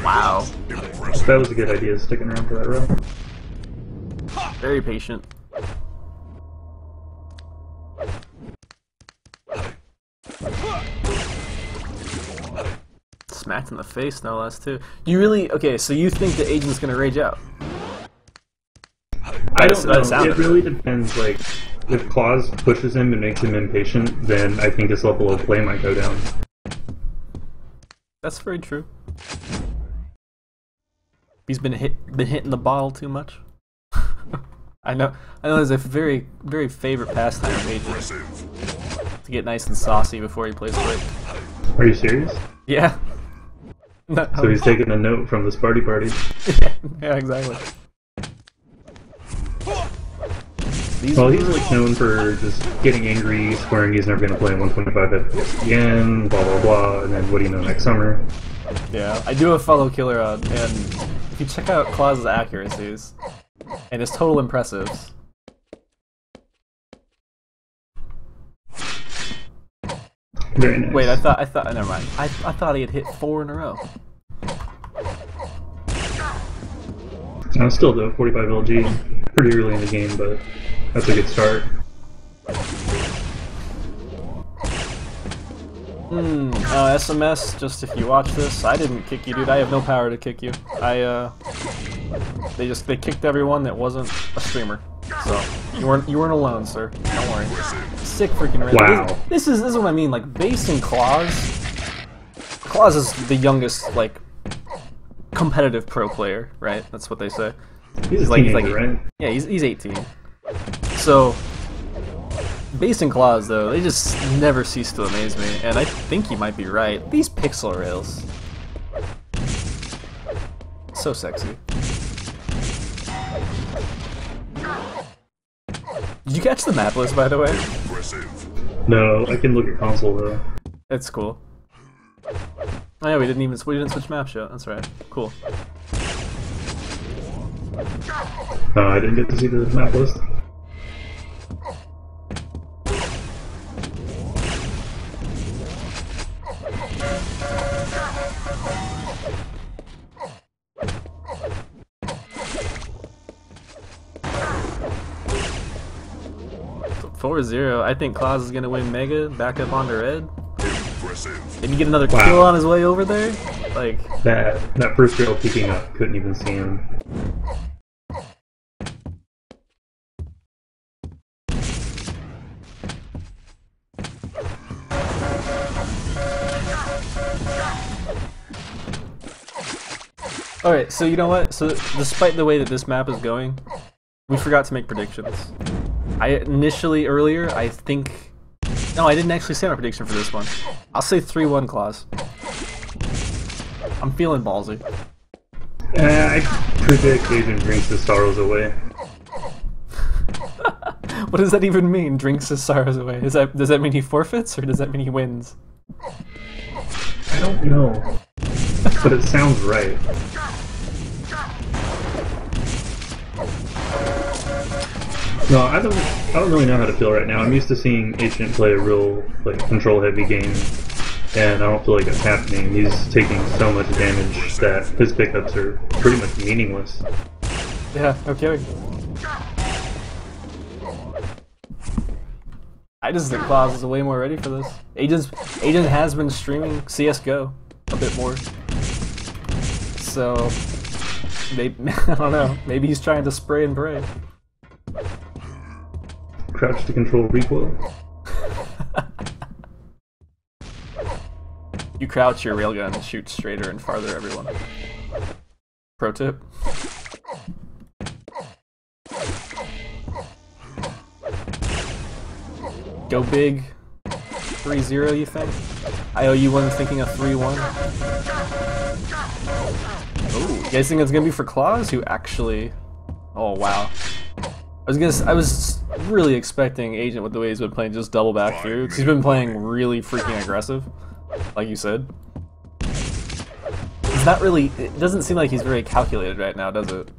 Wow. That was a good idea, sticking around for that round. Very patient. Smacked in the face, no less, too. Do you really... Okay, so you think the agent's gonna rage out? I don't know. It really depends. Like, if Clawz pushes him and makes him impatient, then I think his level of play might go down. That's very true. He's been hitting the bottle too much. I know there's a very favorite pastime of agent to get nice and saucy before he plays Quake. Are you serious? Yeah. So he's taking a note from this party. Yeah, exactly. Well, he's like known for just getting angry, swearing he's never going to play 125 FPS again, blah blah blah, and then what do you know, next summer? Yeah, I do have follow killer on, and if you check out Clawz's accuracies and his total impressives. Very nice. Wait, I thought, never mind. I thought he had hit 4 in a row. Still though, 45 LG, pretty early in the game, but that's a good start. SMS, just if you watch this, I didn't kick you, dude. I have no power to kick you. They kicked everyone that wasn't a streamer. So you weren't alone, sir. Don't worry. Sick freaking random. Wow. This is what I mean. Like Base and Clawz. Clawz is the youngest like competitive pro player, right? That's what they say. He's like, right? Yeah, he's 18. So Base and Clawz though, they just never cease to amaze me, and I think you might be right. These pixel rails, so sexy. Did you catch the map list, by the way? No, I can look at console though. It's cool. Oh yeah, we didn't switch maps yet. That's right. Cool. I didn't get to see the map list. So 4-0. I think Clawz is gonna win Mega. Back up onto Red. Did he get another kill on his way over there? Like that first rail peeking up, couldn't even see him. Alright, so you know what? So despite the way that this map is going, we forgot to make predictions. Earlier, I think... No, I didn't actually say my prediction for this one. I'll say 3-1 Clawz. I'm feeling ballsy. I predict Agent drinks his sorrows away. What does that even mean, drinks his sorrows away? Does that mean he forfeits, or does that mean he wins? I don't know. But it sounds right. No, I don't really know how to feel right now. I'm used to seeing Agent play a real control-heavy game, and I don't feel like it's happening. He's taking so much damage that his pickups are pretty much meaningless. Yeah, no kidding. I just think Clawz is way more ready for this. Agent has been streaming CS:GO a bit more, so maybe, I don't know. Maybe he's trying to spray and pray. Crouch to control recoil. You crouch your railgun and shoot straighter and farther, everyone. Pro tip. Go big. 3-0, you think? IOU1 thinking a 3-1. Oh, you guys think it's gonna be for Clawz, who actually... Oh, wow. I was really expecting Agent with the way he's been playing just double back through, because he's been playing really freaking aggressive, like you said. It's not really, it doesn't seem like he's very calculated right now, does it?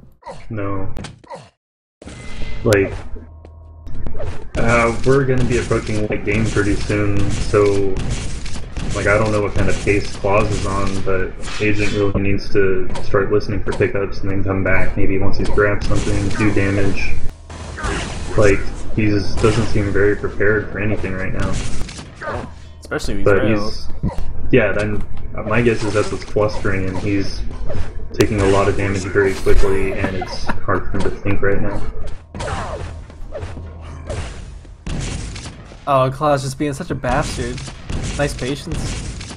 No. Like, we're gonna be approaching late game pretty soon, so Like, I don't know what kind of pace Clawz is on, but Agent really needs to start listening for pickups and then come back. Maybe once he's grabbed something, do damage. Like, he just doesn't seem very prepared for anything right now. Especially these rails. Yeah, then my guess is that's what's flustering him. He's taking a lot of damage very quickly, and it's hard for him to think right now. Oh, Clawz just being such a bastard. Nice patience.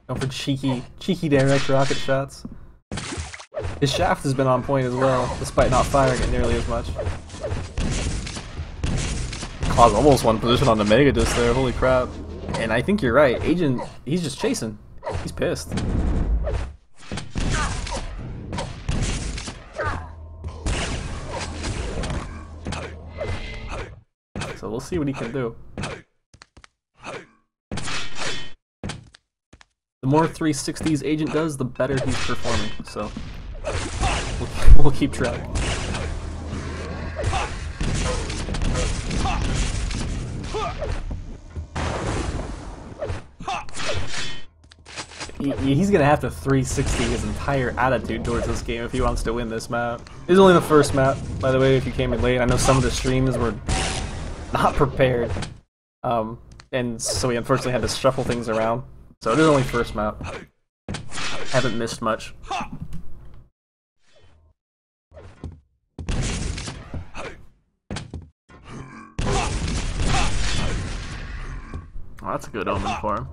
Going for cheeky direct rocket shots. His shaft has been on point as well, despite not firing it nearly as much. Clawz almost won position on the Mega Disc there, holy crap. And I think you're right, Agent, he's just chasing. He's pissed. So we'll see what he can do. The more 360s Agent does, the better he's performing, so we'll keep track. He's gonna have to 360 his entire attitude towards this game if he wants to win this map. This is only the first map, by the way, if you came in late. I know some of the streams were not prepared, and so we unfortunately had to shuffle things around. So it is only first map. Haven't missed much. Oh, that's a good omen for him.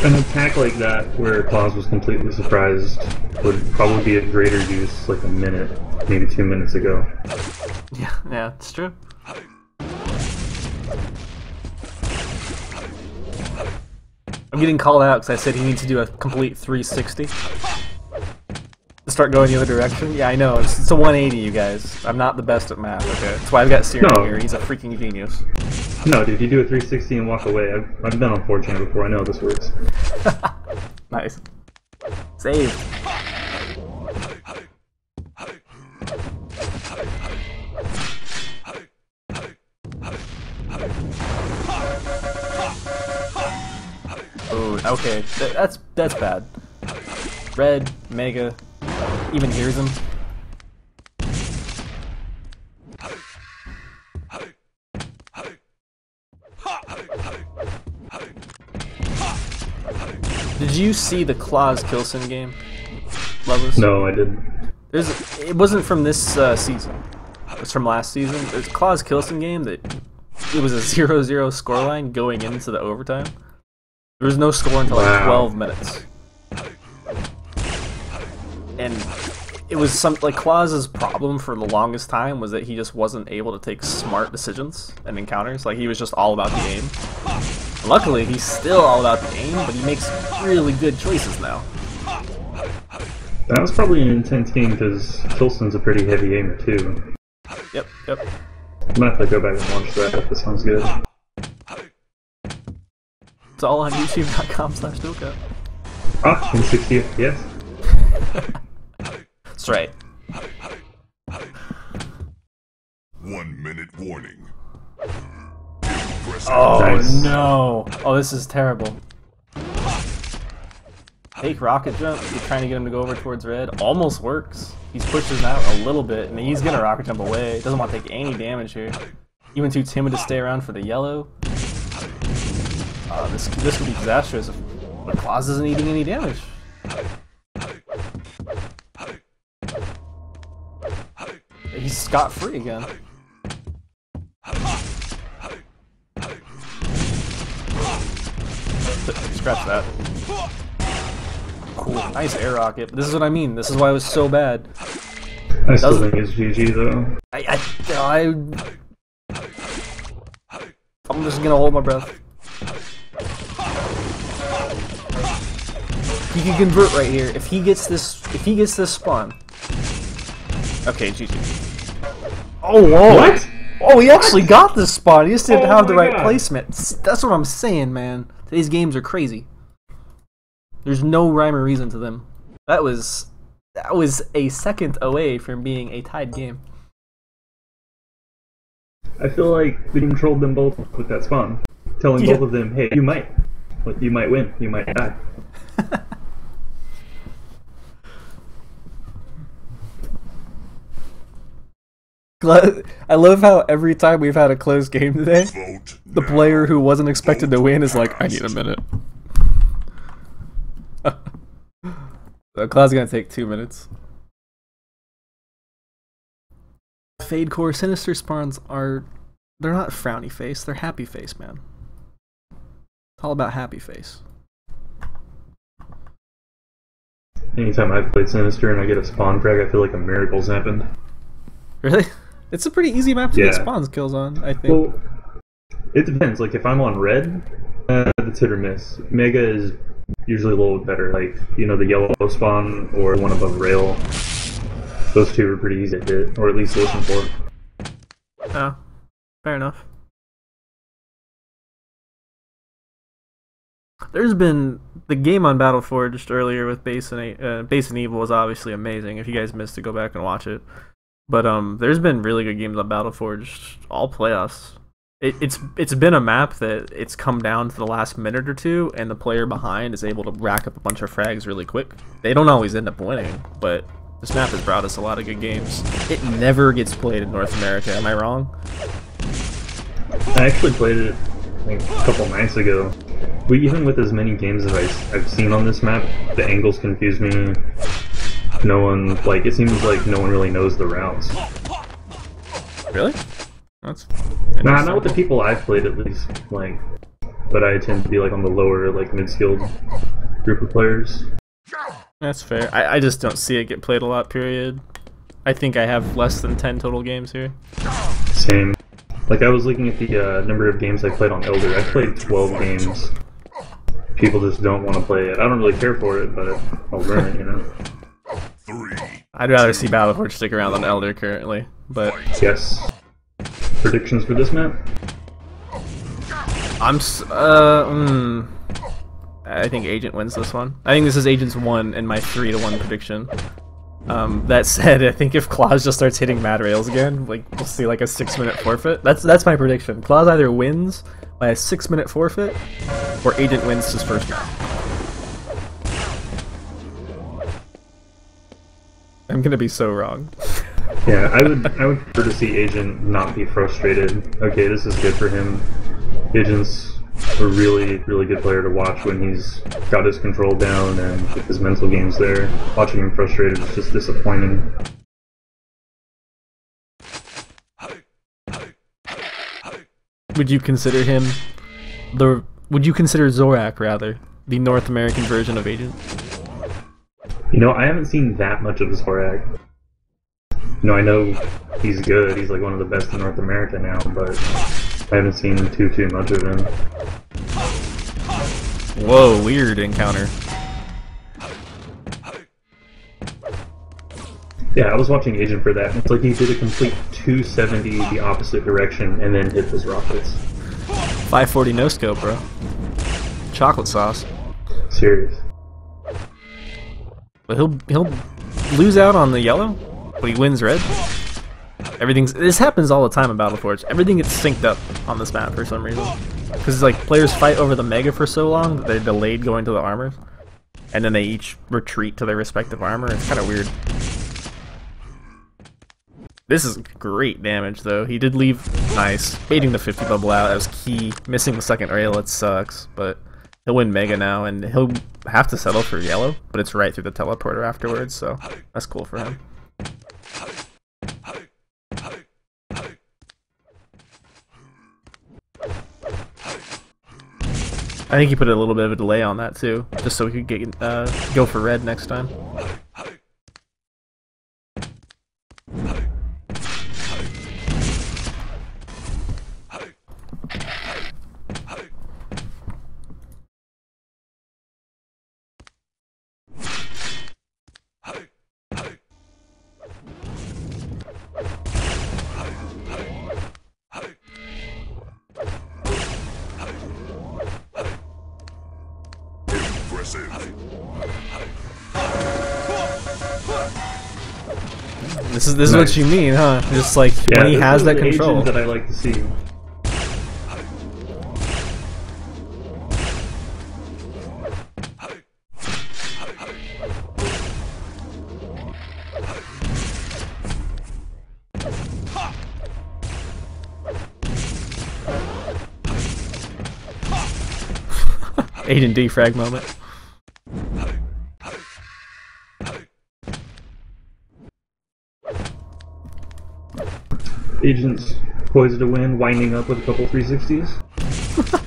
An attack like that, where Clawz was completely surprised, would probably be at greater use like a minute, maybe 2 minutes ago. Yeah, it's true. I'm getting called out because I said he needs to do a complete 360 to start going the other direction. Yeah, I know, it's a 180, you guys. I'm not the best at math, okay? That's why I've got Steering here, he's a freaking genius. No, dude, you do a 360 and walk away. I've been on 4chan before, I know this works. Nice. Save. Ooh, okay, that's bad. Red, Mega, even hears him. Did you see the Clawz Kilson game, Loveless? No, I didn't. It wasn't from this season. It was from last season. There's a Clawz Kilson game that it was a 0-0 scoreline going into the overtime. There was no score until like 12 minutes. And it was like Clawz's problem for the longest time was that he just wasn't able to take smart decisions and encounters. Like, he was just all about the aim. And luckily, he's still all about the aim, but he makes really good choices now. That was probably an intense game because Kilson's a pretty heavy aimer too. Yep. I'm gonna have to go back and watch that. That sounds good. It's all on youtube.com/Duelcat. Ah, in 60 FPS. That's right. 1 minute warning. Oh Nice. no! Oh, this is terrible. Fake rocket jump. You're trying to get him to go over towards red. Almost works. He's pushing him out a little bit, and he's gonna rocket jump away. Doesn't want to take any damage here. Even too timid to stay around for the yellow. This could be disastrous if Clawz isn't eating any damage. He's scot-free again. Scratch that. Cool, nice air rocket. This is what I mean. This is why it was so bad. I still think it's GG though. I'm just gonna hold my breath. He can convert right here. If he gets this spawn. Okay, GG. Oh whoa! What? Oh, he actually got this spawn. He just didn't have the right placement. That's what I'm saying, man. Today's games are crazy. There's no rhyme or reason to them. That was a second away from being a tied game. I feel like we controlled them both with that spawn, telling both of them, "Hey, you might win, you might die." I love how every time we've had a close game today, the player who wasn't expected to win is like, "I need a minute." So Clawz is gonna take 2 minutes. Fade core sinister spawns they're not frowny face, they're happy face, man. It's all about happy face. Anytime I've played Sinister and I get a spawn frag, I feel like a miracle's happened. Really? It's a pretty easy map to get spawns kills on, I think. Well, it depends. Like, if I'm on red, it's hit or miss. Mega is usually a little bit better. Like, you know, the yellow spawn or the one above rail. Those two are pretty easy to hit, or at least listen for. Oh, fair enough. There's been the game on Battleforged earlier with Base and Evil was obviously amazing. If you guys missed it, go back and watch it. But there's been really good games on Battleforged all playoffs. It's been a map that it's come down to the last minute or two, and the player behind is able to rack up a bunch of frags really quick. They don't always end up winning, but this map has brought us a lot of good games. It never gets played in North America. Am I wrong? I actually played it like a couple nights ago. Even with as many games as I've seen on this map, the angles confuse me. No one, like, it seems like no one really knows the routes. Really? That's nah, not with the people I've played at least, like, but I tend to be like on the lower, like, mid-skilled group of players. That's fair. I just don't see it get played a lot, period. I think I have less than 10 total games here. Same. Like, I was looking at the number of games I played on Elder. I played 12 games. People just don't want to play it. I don't really care for it, but I'll learn it, you know? I'd rather see Battleforge stick around than Elder currently, but... Yes. Predictions for this map? I think Agent wins this one. I think this is Agent's 1 in my 3-1 prediction. That said, I think if Clawz just starts hitting mad rails again, like, we'll see like a 6-minute forfeit. That's my prediction. Clawz either wins by a 6-minute forfeit, or Agent wins his first map. I'm gonna be so wrong. Yeah, I would prefer to see Agent not be frustrated. Okay, this is good for him. Agent's a really, really good player to watch when he's got his control down and his mental game's there. Watching him frustrated is just disappointing. Would you consider him would you consider Zorak, rather, the North American version of Agent? You know, I haven't seen that much of Zorak. You know, I know he's good, he's like one of the best in North America now, but I haven't seen too much of him. Whoa, weird encounter. Yeah, I was watching Agent for that. It's like he did a complete 270 the opposite direction and then hit his rockets. 540 no scope, bro. Chocolate sauce. Serious. But he'll lose out on the yellow, but he wins red. This happens all the time in Battleforge. Everything gets synced up on this map for some reason. Because like players fight over the mega for so long that they're delayed going to the armor, and then they each retreat to their respective armor. It's kind of weird. This is great damage though. He did leave nice. Baiting the 50 bubble out, that was key. Missing the second rail, it sucks, but he'll win mega now, and he'll have to settle for yellow, but it's right through the teleporter afterwards, so that's cool for him. I think he put a little bit of a delay on that too, just so he could go for red next time. This is what you mean, huh? Just like Yeah, when he has that the control. agent that I like to see. Agent defrag moment. Agents poised to win, winding up with a couple 360s.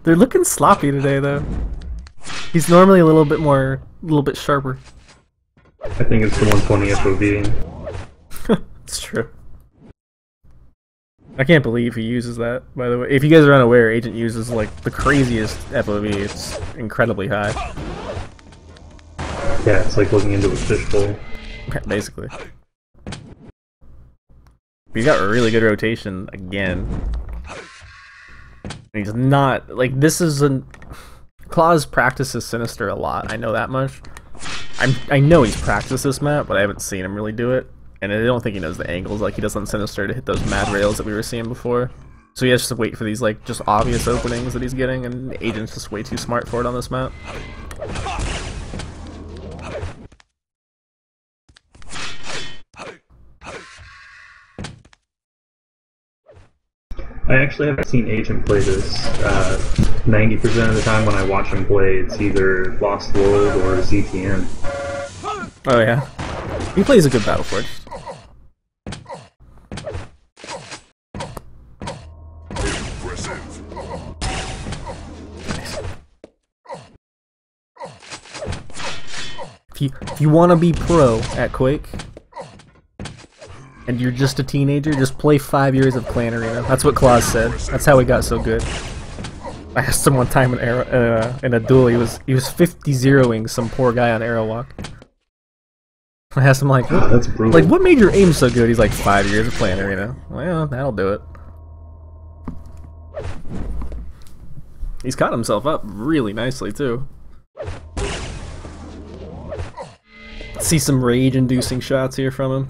They're looking sloppy today, though. He's normally a little bit sharper. I think it's the 120 FOV. It's true. I can't believe he uses that, by the way. If you guys are unaware, Agent uses, like, the craziest FOV. It's incredibly high. Yeah, it's like looking into a fishbowl. Basically. He's got a really good rotation, again. He's not, like, this isn't... Clawz practices Sinister a lot, I know that much. I know he's practiced this map, but I haven't seen him really do it. And I don't think he knows the angles like he does on Sinister to hit those mad rails that we were seeing before. So he has to wait for these, like, just obvious openings that he's getting, and Agent's just way too smart for it on this map. I actually haven't seen Agent play this. 90% of the time when I watch him play, it's either Lost World or ZTN. Oh yeah. He plays a good Battleforge. If you want to be pro at Quake, and you're just a teenager, just play 5 years of Clan Arena. That's what Clawz said. That's how he got so good. I asked him one time in a duel, he was 50-0ing some poor guy on Arrowwalk. I asked him like, what made your aim so good? He's like, 5 years of Clan Arena. Well, that'll do it. He's caught himself up really nicely too. See some rage-inducing shots here from him.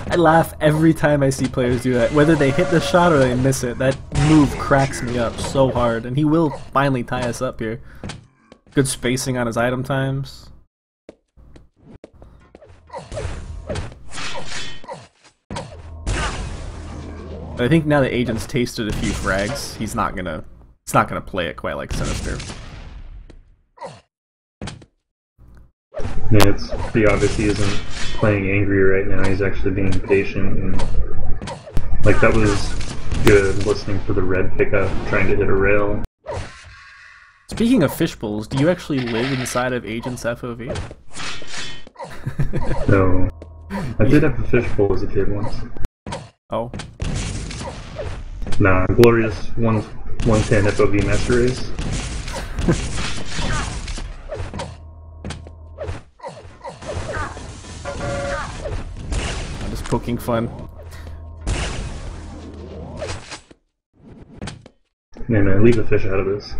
I laugh every time I see players do that. Whether they hit the shot or they miss it, that move cracks me up so hard. And he will finally tie us up here. Good spacing on his item times. But I think now that Agent's tasted a few frags, he's not gonna play it quite like Sinister. Yeah, it's pretty obvious he isn't playing angry right now. He's actually being patient, and like that was good. Listening for the red pickup, trying to hit a rail. Speaking of fishbowls, do you actually live inside of Agent's FOV? No, I did have a fishbowl as a kid once. Oh. Nah, glorious 110 FOV master race. I'm just poking fun. Man, leave the fish out of this.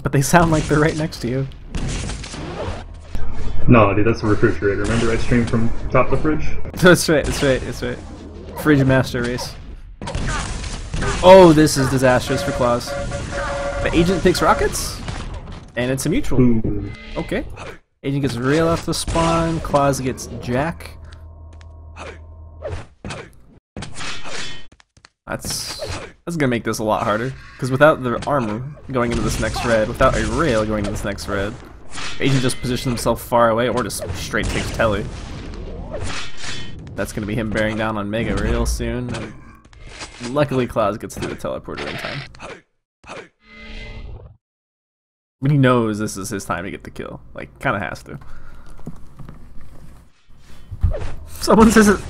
But they sound like they're right next to you. No, dude, that's a refrigerator. Remember I streamed from top of the fridge? That's right, that's right, that's right. Fridge master race. Oh, this is disastrous for Clawz. The Agent picks rockets, and it's a mutual. Ooh. Okay. Agent gets rail off the spawn, Clawz gets jack. That's gonna make this a lot harder, because without the armor going into this next red, without a rail going into this next red, Agent just positions himself far away, or just straight takes telly. That's gonna be him bearing down on Mega real soon. And luckily, Clawz gets through the teleporter in time. But he knows this is his time to get the kill. Like, kinda has to. Someone says it.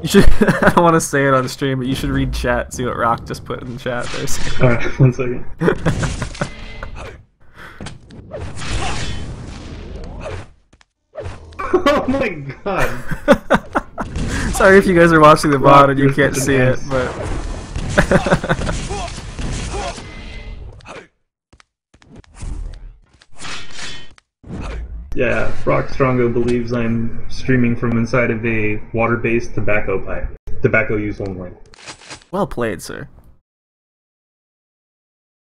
You should. I don't want to say it on the stream, but you should read chat. See what Rock just put in chat there. Alright, 1 second. Oh my god. Sorry if you guys are watching the VOD and you can't see it, but... Yeah, Rock Strongo believes I'm streaming from inside of a water-based tobacco pipe. Tobacco use only. Well played, sir.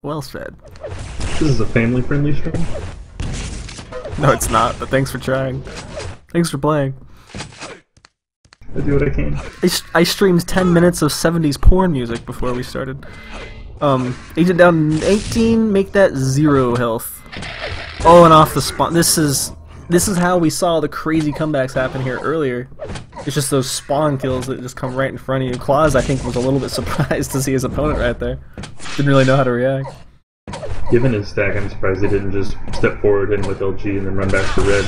Well said. This is a family-friendly stream? No, it's not, but thanks for trying. Thanks for playing. I do what I can. I streamed 10 minutes of 70s porn music before we started. Agent down 18, make that 0 health. Oh, and off the spawn. This is how we saw the crazy comebacks happen here earlier. It's just those spawn kills that just come right in front of you. Clawz, I think, was a little bit surprised to see his opponent right there. Didn't really know how to react. Given his stack, I'm surprised he didn't just step forward, hit him with LG, and then run back to red.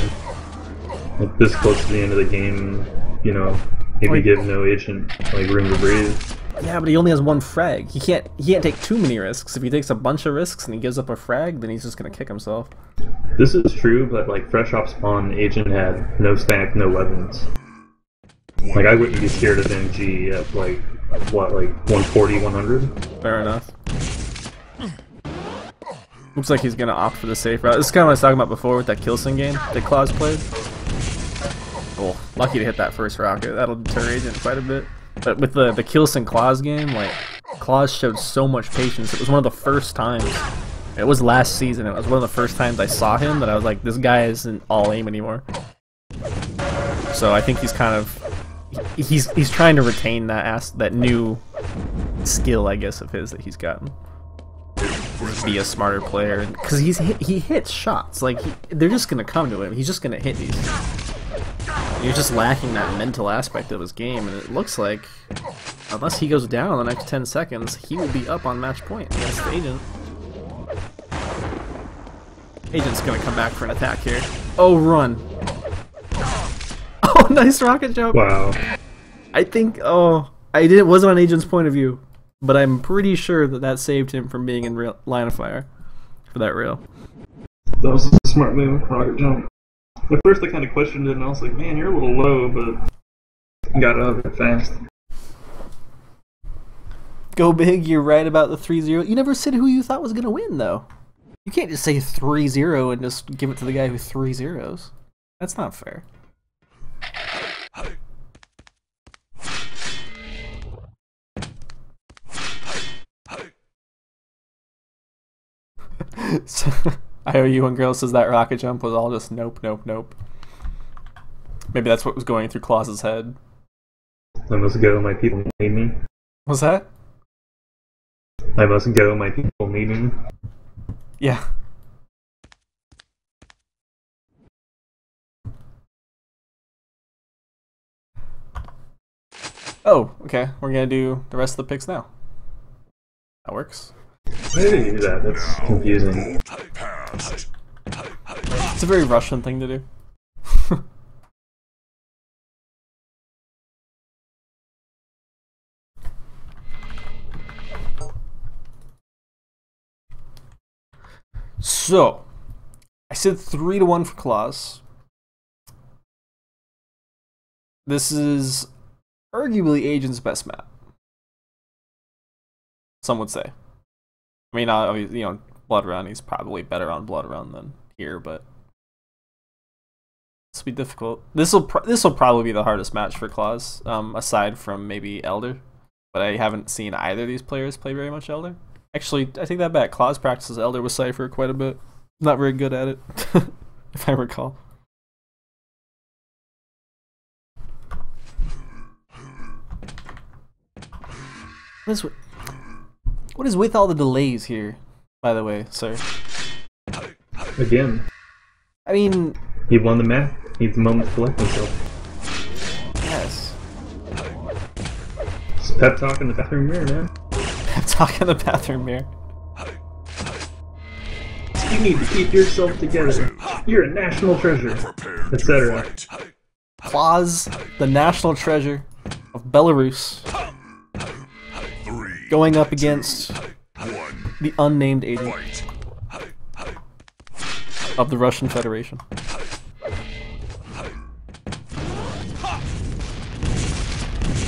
Like, this close to the end of the game, you know, maybe give no agent like room to breathe. Yeah, but he only has one frag. He can't take too many risks. If he takes a bunch of risks and he gives up a frag, then he's just gonna kick himself. This is true, but like fresh off spawn, agent had no stack, no weapons. Like, I wouldn't be scared of MG at like what, like 140, 100? Fair enough. Looks like he's gonna opt for the safe route. This is kind of what I was talking about before with that Kilson game that Clawz played. Oh, lucky to hit that first rocket. That'll deter agent quite a bit. But with the Kilson Clawz game, like, Clawz showed so much patience. It was one of the first times. It was last season. It was one of the first times I saw him that I was like, this guy isn't all aim anymore. So I think he's kind of he's trying to retain that new skill, I guess, of his that he's gotten. Be a smarter player, because he hits shots. Like, they're just gonna come to him. He's just gonna hit these. You're just lacking that mental aspect of his game, and it looks like, unless he goes down in the next 10 seconds, he will be up on match point against the agent. Agent's gonna come back for an attack here. Oh, run! Oh, nice rocket jump! Wow. I think, it wasn't on agent's point of view, but I'm pretty sure that saved him from being in line of fire for that rail. That was a smart move, rocket jump. At first I kind of questioned it, and I was like, man, you're a little low, but got out of it fast. Go big, you're right about the 3-0. You never said who you thought was going to win, though. You can't just say 3-0 and just give it to the guy who 3-0s. That's not fair. So, IOU1 Girl says that rocket jump was all just nope, nope, nope. Maybe that's what was going through Clawz's head. I must go, my people need me. What's that? I must go, my people need me. Yeah. Oh, okay. We're gonna do the rest of the picks now. That works. Why did he do that? That's confusing. It's a very Russian thing to do. So, I said 3-1 for Clawz. This is arguably Agent's best map. Some would say. I mean, obviously, you know, Blood Run, he's probably better on Blood Run than here, but this will be difficult. This will probably be the hardest match for Clawz, aside from maybe Elder. But I haven't seen either of these players play very much Elder. Actually, I take that back. Clawz practices Elder with Cypher quite a bit. Not very good at it, if I recall. What is with all the delays here, by the way, sir? Again. I mean... He won the map. Needs a moment to collect himself. Yes. It's pep talk in the bathroom mirror, man. Pep talk in the bathroom mirror. You need to keep yourself together. You're a national treasure, etc. Clawz, the national treasure of Belarus, going up against the unnamed agent of the Russian Federation.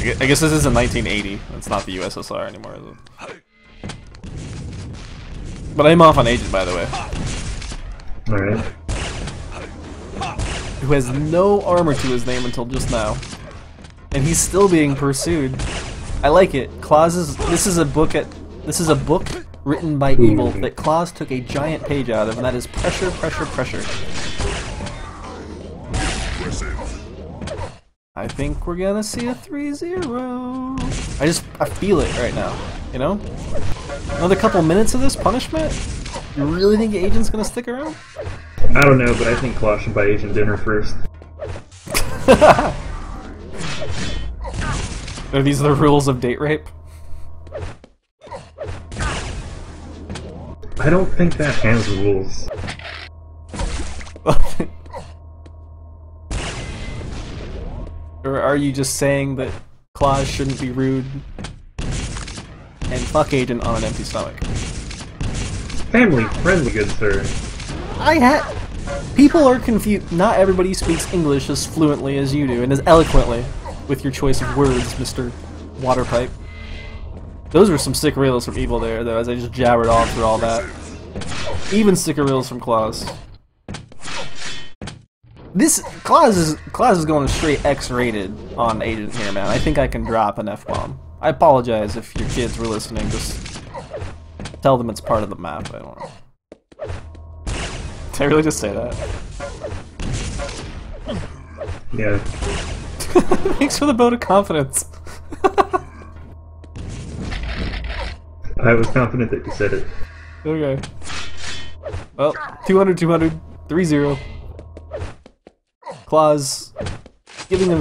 I guess this is in 1980. It's not the USSR anymore, is it? But I'm off on Agent, by the way. Alright. Who has no armor to his name until just now. And he's still being pursued. I like it. Clawz is... This is a book written by evil that Clawz took a giant page out of, and that is pressure, pressure, pressure. I think we're gonna see a 3-0. I feel it right now, you know? Another couple minutes of this punishment? You really think Agent's gonna stick around? I don't know, but I think Clawz should buy Agent dinner first. Are these the rules of date rape? I don't think that has rules. Or are you just saying that Clawz shouldn't be rude and fuck Agent on an empty stomach? Family friendly, good sir. People are confused. Not everybody speaks English as fluently as you do and as eloquently with your choice of words, Mr. Waterpipe. Those were some sick reels from Evil there, though, as I just jabbered on through all that. Even sicker reels from Clawz. Clawz is going straight X-rated on Agent here, man. I think I can drop an F-bomb. I apologize if your kids were listening. Just tell them it's part of the map. I don't know. Did I really just say that? Yeah. Thanks for the vote of confidence. I was confident that you said it. Okay. Well, 200, 200, 3-0. Clawz giving him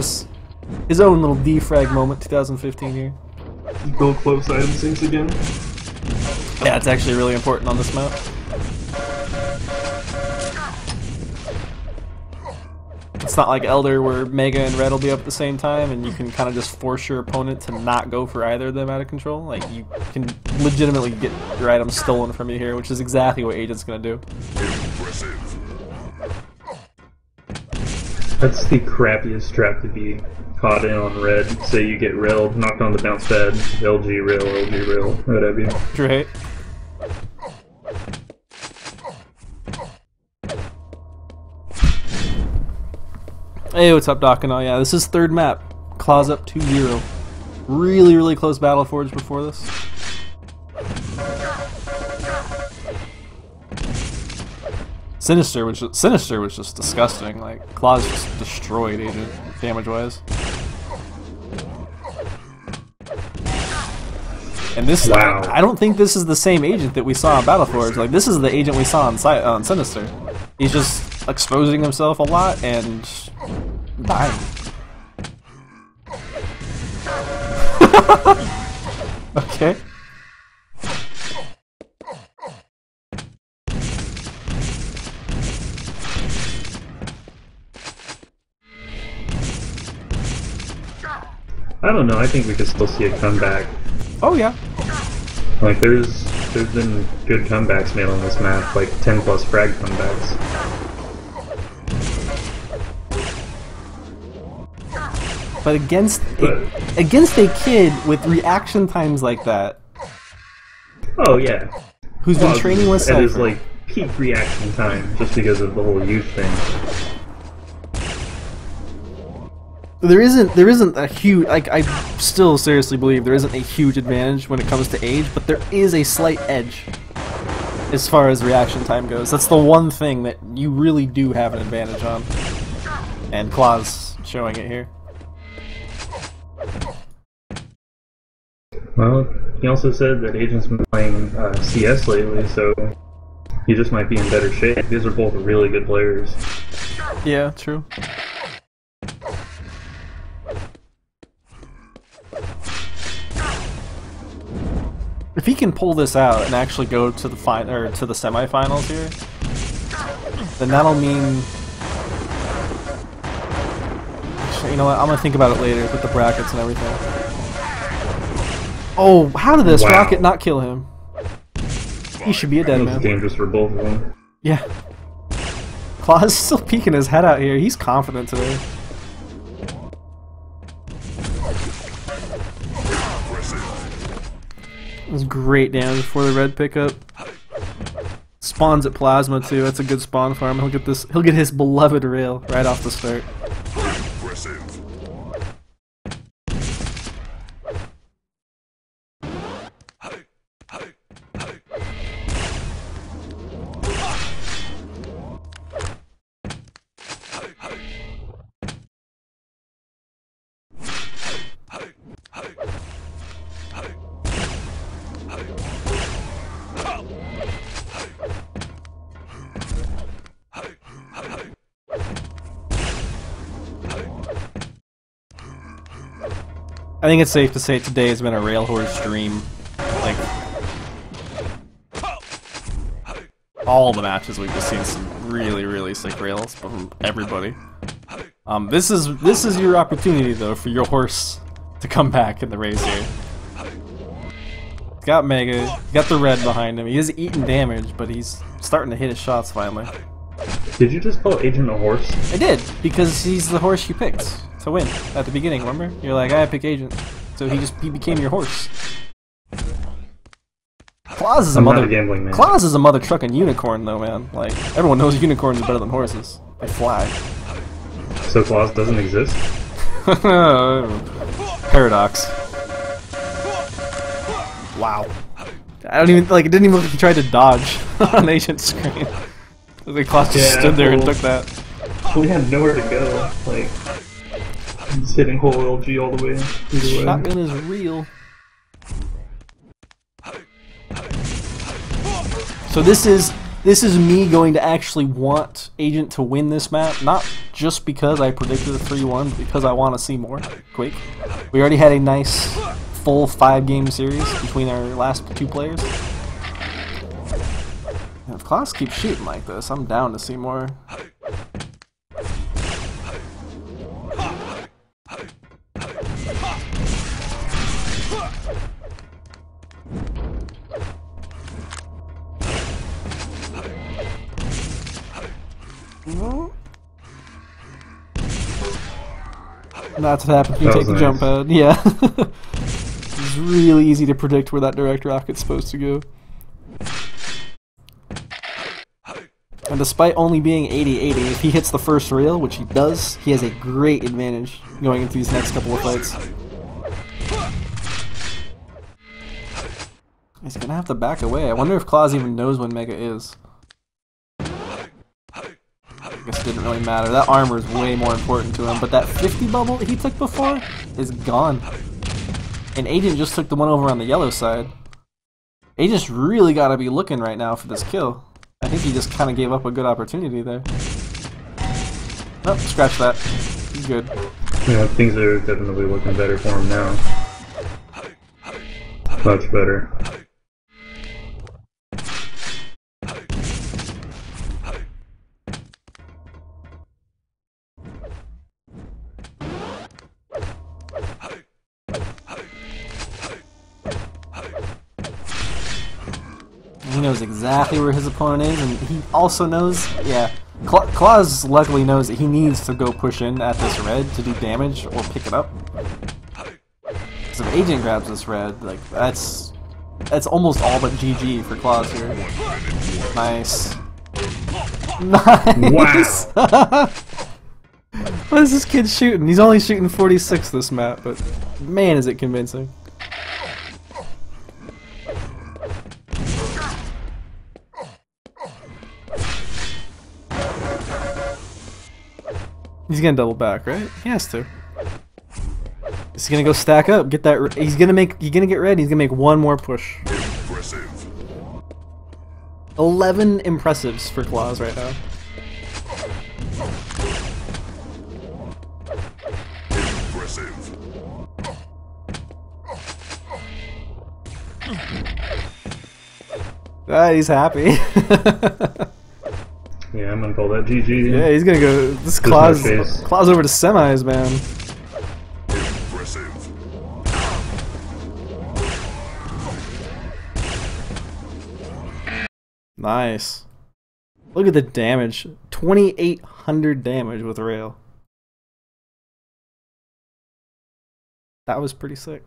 his own little defrag moment, 2015 here. Go close item sinks again. Yeah, it's actually really important on this map. It's not like Elder where Mega and Red will be up at the same time and you can kind of just force your opponent to not go for either of them out of control. Like, you can legitimately get your items stolen from you here, which is exactly what Agent's gonna do. That's the crappiest trap to be caught in on Red. Say you get railed, knocked on the bounce pad, LG rail, whatever. Right. Hey, what's up, Doc and all? Yeah, this is third map. Clawz up 2-0. Really, really close Battle Forge before this. Sinister was just disgusting. Like, Clawz just destroyed Agent damage-wise. And this, wow. I don't think this is the same Agent that we saw on Battle Forge. Like, this is the Agent we saw on Sinister. He's just exposing himself a lot and dying. Okay. I don't know, I think we could still see a comeback. Oh yeah. Like, there's been good comebacks made on this map, like 10+ frag comebacks. But against a kid with reaction times like that. Oh yeah. Who's been training with Cypher. It is like peak reaction time, just because of the whole youth thing. There isn't a huge, like, I still seriously believe there isn't a huge advantage when it comes to age, but there is a slight edge as far as reaction time goes. That's the one thing that you really do have an advantage on. And Clawz showing it here. Well, he also said that Agent's been playing CS lately, so he just might be in better shape. These are both really good players. Yeah, true. If he can pull this out and actually go to the semifinals here, then that'll mean. Actually, you know what? I'm gonna think about it later with the brackets and everything. Oh, how did this rocket not kill him? He should be a dead man. It's dangerous for both of them. Yeah. Clawz is still peeking his head out here. He's confident today. It was great damage for the red pickup. Spawns at plasma too. That's a good spawn for him. He'll get this. He'll get his beloved rail right off the start. Impressive. I think it's safe to say today has been a rail horse dream. Like all the matches we've just seen some really sick rails from everybody. This is your opportunity though for your horse to come back in the race here. He's got Mega, he's got the red behind him. He is eating damage, but he's starting to hit his shots finally. Did you just call Agent a horse? I did, because he's the horse you picked to win at the beginning, remember? You're like, I pick Agent. So he became your horse. Clawz is a mother gambling man. Clawz is a mother trucking unicorn though, man. Like everyone knows unicorns are better than horses. They fly. So Clawz doesn't exist? Paradox. Wow. I don't even like it didn't even look like he tried to dodge on Agent's screen. The Clawz just stood there and took that. We had nowhere to go. Like he's hitting whole LG all the way. Shotgun is real. So this is me going to actually want Agent to win this map, not just because I predicted a 3-1, but because I want to see more Quake. We already had a nice full 5-game series between our last 2 players. And if Clawz keeps shooting like this, I'm down to see more. That's what happens when you take the jump pad. Yeah. It's really easy to predict where that direct rocket's supposed to go. And despite only being 80-80, if he hits the first rail, which he does, he has a great advantage going into these next couple of fights. He's gonna have to back away. I wonder if Clawz even knows when Mega is. I guess it didn't really matter. That armor is way more important to him, but that 50 bubble he took before is gone. And Agent just took the one over on the yellow side. Agent's really gotta be looking right now for this kill. I think he just kind of gave up a good opportunity there. Oh, scratch that. He's good. Yeah, things are definitely looking better for him now. Much better. He knows exactly where his opponent is, and he also knows, yeah, Clawz luckily knows that he needs to go push in at this red to do damage or pick it up. So if Agent grabs this red, like, that's almost all but GG for Clawz here. Nice. Nice! Wow! What is this kid shooting? He's only shooting 46 this map, but man is it convincing. He's gonna double back, right? He has to. He's gonna go stack up, get that. He's gonna get red. He's gonna make one more push. Impressive. 11 impressives for Clawz right now. Impressive. Ah, he's happy. Yeah, I'm gonna call that GG. Yeah, he's gonna go. This Clawz over to semis, man. Impressive. Nice. Look at the damage. 2,800 damage with rail. That was pretty sick.